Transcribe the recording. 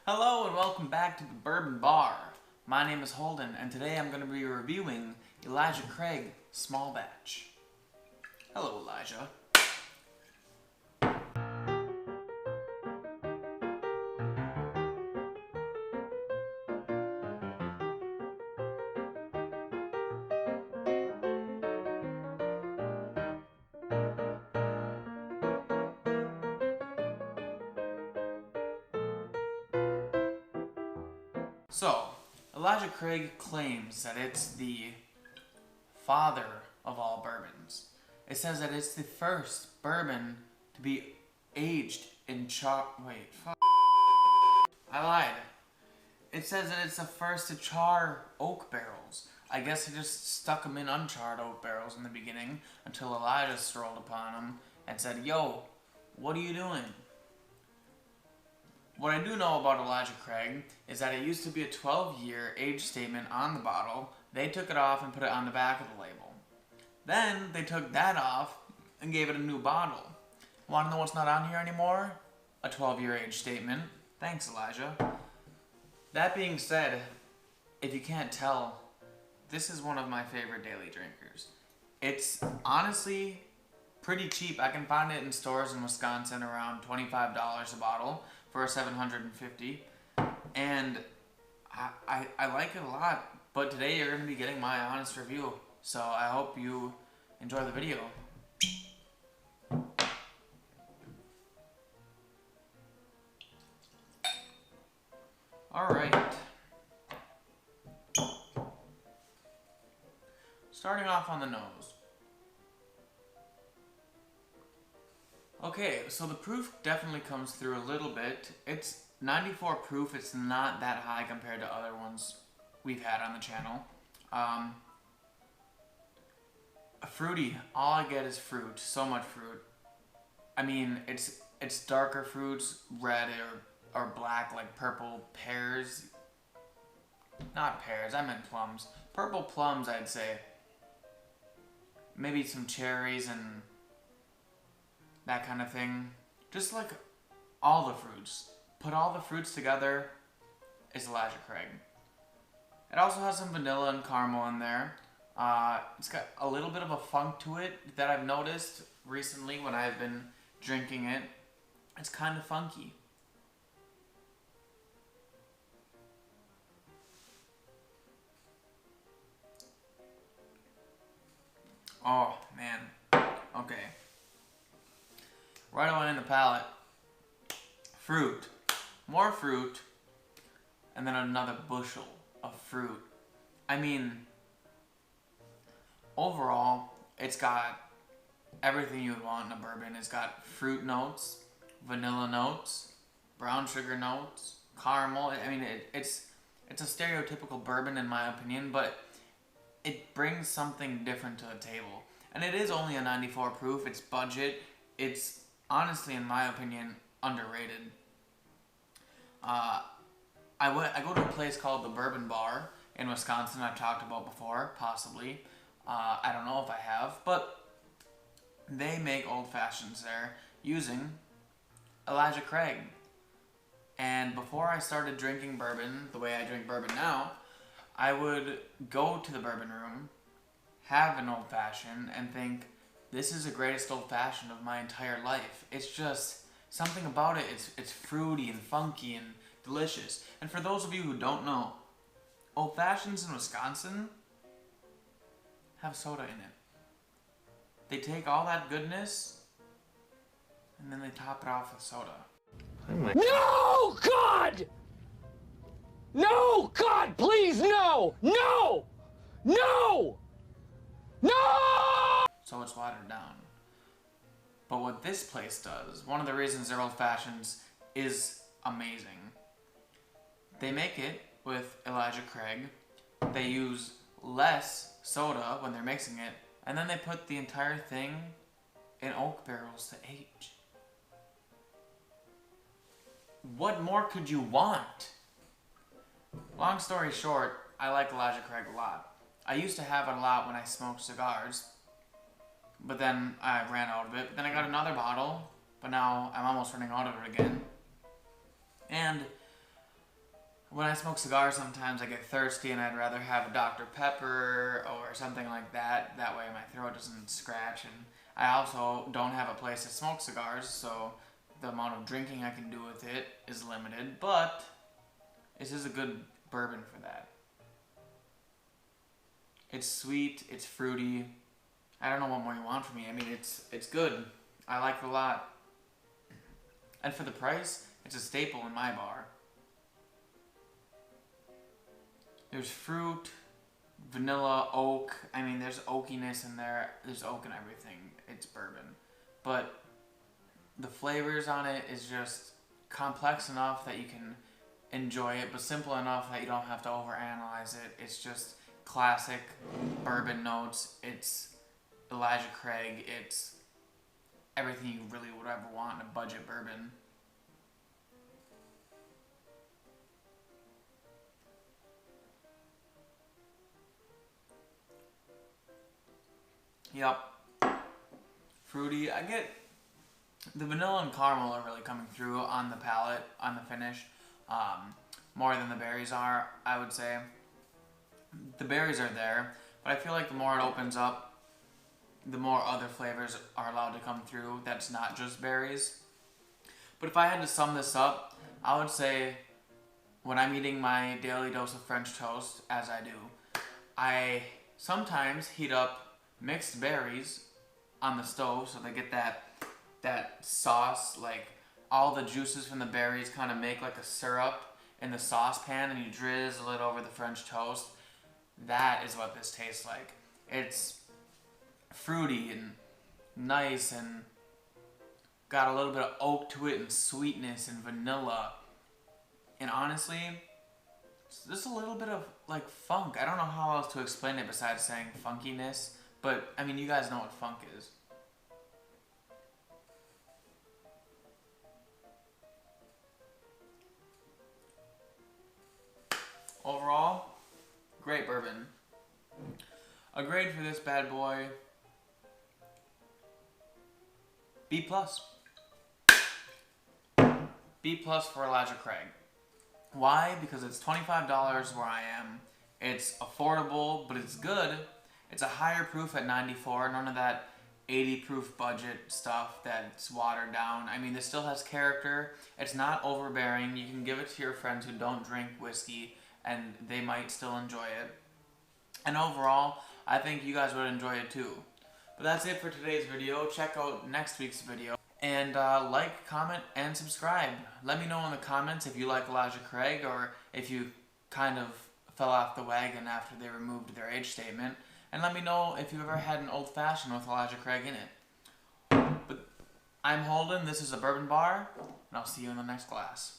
Hello and welcome back to the Bourbon Bar. My name is Holden and today I'm going to be reviewing Elijah Craig Small Batch. Hello Elijah. So, Elijah Craig claims that it's the father of all bourbons. It says that it's the first bourbon to be aged in I lied. It says that it's the first to char oak barrels. I guess he just stuck them in uncharred oak barrels in the beginning until Elijah strolled upon him and said, "Yo, what are you doing?" What I do know about Elijah Craig is that it used to be a 12-year age statement on the bottle. They took it off and put it on the back of the label. Then they took that off and gave it a new bottle. Want to know what's not on here anymore? A 12-year age statement. Thanks, Elijah. That being said, if you can't tell, this is one of my favorite daily drinkers. It's honestly pretty cheap. I can find it in stores in Wisconsin around $25 a bottle for a 750, and I like it a lot. But today you're going to be getting my honest review, so I hope you enjoy the video. Alright. Starting off on the nose. Okay, so the proof definitely comes through a little bit. It's 94 proof. It's not that high compared to other ones we've had on the channel. Fruity. All I get is fruit. So much fruit. I mean, it's darker fruits, red or black, like purple pears. Not pears, I meant plums. Purple plums, I'd say. Maybe some cherries and that kind of thing. Just like all the fruits. Put all the fruits together is Elijah Craig. It also has some vanilla and caramel in there. It's got a little bit of a funk to it that I've noticed recently when I've been drinking it. It's kind of funky. Oh, man. Okay. Right away in the palate. Fruit. More fruit. And then another bushel of fruit. I mean, overall, it's got everything you would want in a bourbon. It's got fruit notes, vanilla notes, brown sugar notes, caramel. I mean, it's a stereotypical bourbon in my opinion, but it brings something different to the table. And it is only a 94 proof. It's budget. It's honestly, in my opinion, underrated. I go to a place called the Bourbon Bar in Wisconsin. I've talked about before, possibly. I don't know if I have, but they make old fashions there using Elijah Craig. And before I started drinking bourbon the way I drink bourbon now, I would go to the bourbon room, have an old fashioned, and think, this is the greatest old fashioned of my entire life. It's just something about it. It's fruity and funky and delicious. And for those of you who don't know, old fashions in Wisconsin have soda in it. They take all that goodness and then they top it off with soda. No, God! No, God, please, no! No! No! No! So it's watered down. But what this place does, one of the reasons their old fashions is amazing, they make it with Elijah Craig. They use less soda when they're mixing it, and then they put the entire thing in oak barrels to age. What more could you want? Long story short, I like Elijah Craig a lot. I used to have it a lot when I smoked cigars, but then I ran out of it. Then I got another bottle, but now I'm almost running out of it again. And when I smoke cigars, sometimes I get thirsty and I'd rather have a Dr. Pepper or something like that. That way my throat doesn't scratch. And I also don't have a place to smoke cigars, so the amount of drinking I can do with it is limited. But this is a good bourbon for that. It's sweet, it's fruity. I don't know what more you want from me. I mean, it's good. I like it a lot. And for the price, it's a staple in my bar. There's fruit, vanilla, oak. I mean, there's oakiness in there. There's oak in everything. It's bourbon. But the flavors on it is just complex enough that you can enjoy it, but simple enough that you don't have to overanalyze it. It's just classic bourbon notes. It's Elijah Craig. It's everything you really would ever want in a budget bourbon. Yep. Fruity. I get the vanilla and caramel are really coming through on the palate, on the finish, more than the berries are, I would say. The berries are there, but I feel like the more it opens up, the more other flavors are allowed to come through that's not just berries. But if I had to sum this up, I would say when I'm eating my daily dose of French toast, as I do, I sometimes heat up mixed berries on the stove so they get that sauce, like all the juices from the berries kind of make like a syrup in the saucepan, and you drizzle it over the French toast. That is what this tastes like. It's fruity and nice and got a little bit of oak to it and sweetness and vanilla. And honestly, it's just a little bit of like funk. I don't know how else to explain it besides saying funkiness, but I mean, you guys know what funk is. Overall, great bourbon. A grade for this bad boy, B+. B+ for Elijah Craig. Why? Because it's $25 where I am. It's affordable, but it's good. It's a higher proof at 94. None of that 80 proof budget stuff that's watered down. I mean, this still has character. It's not overbearing. You can give it to your friends who don't drink whiskey, and they might still enjoy it. And overall, I think you guys would enjoy it too. But that's it for today's video. Check out next week's video. And like, comment, and subscribe. Let me know in the comments if you like Elijah Craig, or if you kind of fell off the wagon after they removed their age statement. And let me know if you ever had an old fashioned with Elijah Craig in it. But I'm Holden, this is a Bourbon Bar, and I'll see you in the next glass.